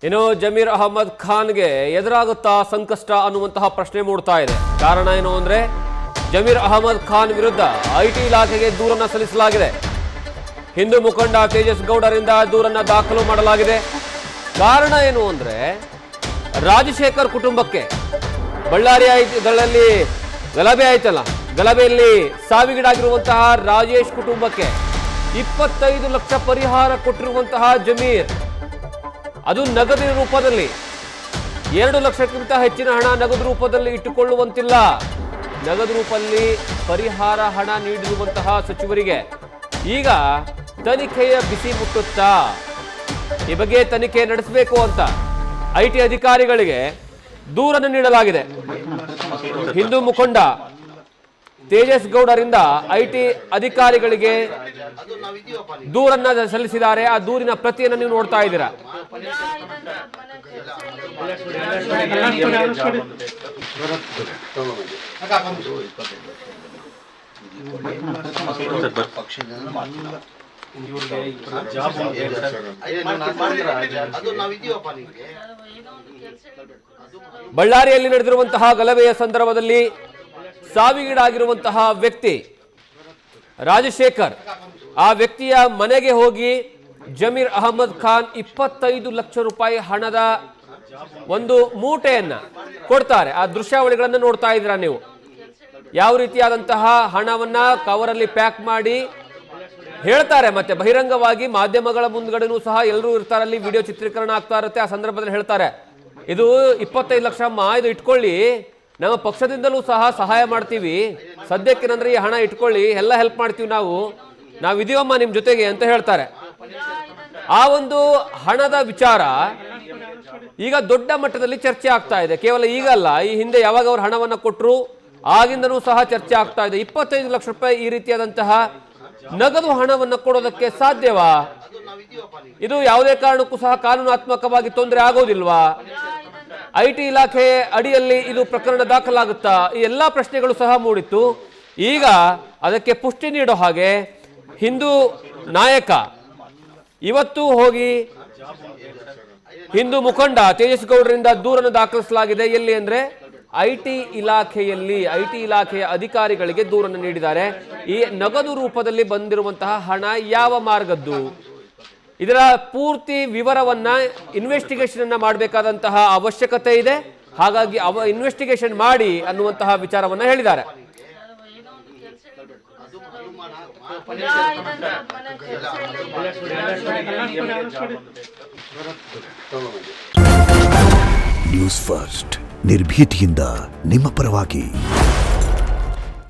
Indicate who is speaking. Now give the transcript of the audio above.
Speaker 1: ಇನ್ನು ಜಮೀರ್ ಅಹಮದ್ ಖಾನ್ಗೆ ಎದುರಾಗುತ್ತಾ ಸಂಕಷ್ಟ ಅನ್ನುವಂತಹ ಪ್ರಶ್ನೆ ಮೂಡ್ತಾ ಇದೆ. ಕಾರಣ ಏನು ಅಂದ್ರೆ ಜಮೀರ್ ಅಹಮದ್ ಖಾನ್ ವಿರುದ್ಧ ಐಟಿ ಇಲಾಖೆಗೆ ದೂರನ್ನ ಸಲ್ಲಿಸಲಾಗಿದೆ. ಹಿಂದೂ ಮುಖಂಡ ತೇಜಸ್ ಗೌಡರಿಂದ ದೂರನ್ನ ದಾಖಲು ಮಾಡಲಾಗಿದೆ. ಕಾರಣ ಏನು ಅಂದ್ರೆ ರಾಜಶೇಖರ್ ಕುಟುಂಬಕ್ಕೆ ಬಳ್ಳಾರಿಯಲ್ಲಿ ಗಲಭೆ ಆಯ್ತಲ್ಲ, ಗಲಭೆಯಲ್ಲಿ ಸಾವಿಗೀಡಾಗಿರುವಂತಹ ರಾಜೇಶ್ ಕುಟುಂಬಕ್ಕೆ 25 ಲಕ್ಷ ಪರಿಹಾರ ಕೊಟ್ಟಿರುವಂತಹ ಜಮೀರ್, ಅದು ನಗದಿನ ರೂಪದಲ್ಲಿ 2 ಲಕ್ಷಕ್ಕಿಂತ ಹೆಚ್ಚಿನ ಹಣ ನಗದು ರೂಪದಲ್ಲಿ ಇಟ್ಟುಕೊಳ್ಳುವಂತಿಲ್ಲ. ನಗದು ರೂಪದಲ್ಲಿ ಪರಿಹಾರ ಹಣ ನೀಡಿರುವಂತಹ ಸಚಿವರಿಗೆ ಈಗ ತನಿಖೆಯ ಬಿಸಿ ಮುಟ್ಟುತ್ತಾ, ಈ ಬಗ್ಗೆ ತನಿಖೆ ನಡೆಸಬೇಕು ಅಂತ ಐಟಿ ಅಧಿಕಾರಿಗಳಿಗೆ ದೂರನ್ನು ನೀಡಲಾಗಿದೆ. ಹಿಂದೂ ಮುಖಂಡ ತೇಜಸ್ ಗೌಡರಿಂದ ಐಟಿ ಅಧಿಕಾರಿಗಳಿಗೆ ದೂರನ್ನ ಸಲ್ಲಿಸಿದ್ದಾರೆ. ಆ ದೂರಿನ ಪ್ರತಿಯನ್ನು ನೀವು ನೋಡ್ತಾ ಇದ್ದೀರಾ. ಬಳ್ಳಾರಿಯಲ್ಲಿ ನಡೆದಿರುವಂತಹ ಗಲಭೆಯ ಸಂದರ್ಭದಲ್ಲಿ ಸಾವಿಗೀಡಾಗಿರುವಂತಹ ವ್ಯಕ್ತಿ ರಾಜಶೇಖರ್, ಆ ವ್ಯಕ್ತಿಯ ಮನೆಗೆ ಹೋಗಿ ಜಮೀರ್ ಅಹಮದ್ ಖಾನ್ 25 ಲಕ್ಷ ರೂಪಾಯಿ ಹಣದ ಒಂದು ಮೂಟೆಯನ್ನ ಕೊಡ್ತಾರೆ. ಆ ದೃಶ್ಯಾವಳಿಗಳನ್ನು ನೋಡ್ತಾ ಇದ್ದೀರಾ ನೀವು. ಯಾವ ರೀತಿಯಾದಂತಹ ಹಣವನ್ನ ಕವರಲ್ಲಿ ಪ್ಯಾಕ್ ಮಾಡಿ ಹೇಳ್ತಾರೆ, ಮತ್ತೆ ಬಹಿರಂಗವಾಗಿ ಮಾಧ್ಯಮಗಳ ಮುಂದ್ಗಡೆನೂ ಸಹ ಎಲ್ಲರೂ ಇರ್ತಾರೆ, ಅಲ್ಲಿ ವಿಡಿಯೋ ಚಿತ್ರೀಕರಣ ಆಗ್ತಾ ಇರುತ್ತೆ. ಆ ಸಂದರ್ಭದಲ್ಲಿ ಹೇಳ್ತಾರೆ, ಇದು 25 ಲಕ್ಷ ಅಮ್ಮ, ಇದು ಇಟ್ಕೊಳ್ಳಿ, ನಮ್ಮ ಪಕ್ಷದಿಂದಲೂ ಸಹ ಸಹಾಯ ಮಾಡ್ತೀವಿ, ಸದ್ಯಕ್ಕೇನಂದ್ರೆ ಈ ಹಣ ಇಟ್ಕೊಳ್ಳಿ, ಎಲ್ಲ ಹೆಲ್ಪ್ ಮಾಡ್ತೀವಿ, ನಾವು ಇದೀವಮ್ಮ ನಿಮ್ಮ ಜೊತೆಗೆ ಅಂತ ಹೇಳ್ತಾರೆ. ಆ ಒಂದು ಹಣದ ವಿಚಾರ ಈಗ ದೊಡ್ಡ ಮಟ್ಟದಲ್ಲಿ ಚರ್ಚೆ ಆಗ್ತಾ ಇದೆ. ಕೇವಲ ಈಗಲ್ಲ, ಈ ಹಿಂದೆ ಯಾವಾಗ ಅವರು ಹಣವನ್ನು ಕೊಟ್ಟರು ಆಗಿಂದನೂ ಸಹ ಚರ್ಚೆ ಆಗ್ತಾ ಇದೆ. 25 ಲಕ್ಷ ರೂಪಾಯಿ ಈ ರೀತಿಯಾದಂತಹ ನಗದು ಹಣವನ್ನು ಕೊಡೋದಕ್ಕೆ ಸಾಧ್ಯವಾ? ಇದು ಯಾವುದೇ ಕಾರಣಕ್ಕೂ ಸಹ ಕಾನೂನಾತ್ಮಕವಾಗಿ ತೊಂದರೆ ಆಗೋದಿಲ್ವಾ? ಐಟಿ ಇಲಾಖೆ ಅಡಿಯಲ್ಲಿ ಇದು ಪ್ರಕರಣ ದಾಖಲಾಗುತ್ತಾ? ಈ ಎಲ್ಲಾ ಪ್ರಶ್ನೆಗಳು ಸಹ ಮೂಡಿತ್ತು. ಈಗ ಅದಕ್ಕೆ ಪುಷ್ಟಿ ನೀಡೋ ಹಾಗೆ ಹಿಂದೂ ನಾಯಕ ಇವತ್ತು ಹೋಗಿ ಹಿಂದೂ ಮುಖಂಡ ತೇಜಸ್ ಗೌಡರಿಂದ ದೂರನ್ನು ದಾಖಲಿಸಲಾಗಿದೆ. ಎಲ್ಲಿ ಅಂದ್ರೆ ಐಟಿ ಇಲಾಖೆಯ ಅಧಿಕಾರಿಗಳಿಗೆ ದೂರನ್ನು ನೀಡಿದ್ದಾರೆ. ಈ ನಗದು ರೂಪದಲ್ಲಿ ಬಂದಿರುವಂತಹ ಹಣ ಯಾವ ಮಾರ್ಗದ್ದು, ಇದರ ಪೂರ್ತಿ ವಿವರವನ್ನ ಇನ್ವೆಸ್ಟಿಗೇಷನ್ ಅನ್ನ ಮಾಡಬೇಕಾದಂತಹ ಅವಶ್ಯಕತೆ ಇದೆ. ಹಾಗಾಗಿ ಇನ್ವೆಸ್ಟಿಗೇಷನ್ ಮಾಡಿ ಅನ್ನುವಂತಹ ವಿಚಾರವನ್ನ ಹೇಳಿದ್ದಾರೆ.
Speaker 2: ನ್ಯೂಸ್ ಫಸ್ಟ್, ನಿರ್ಭೀತಿಯಿಂದ ನಿಮ್ಮ ಪರವಾಗಿ.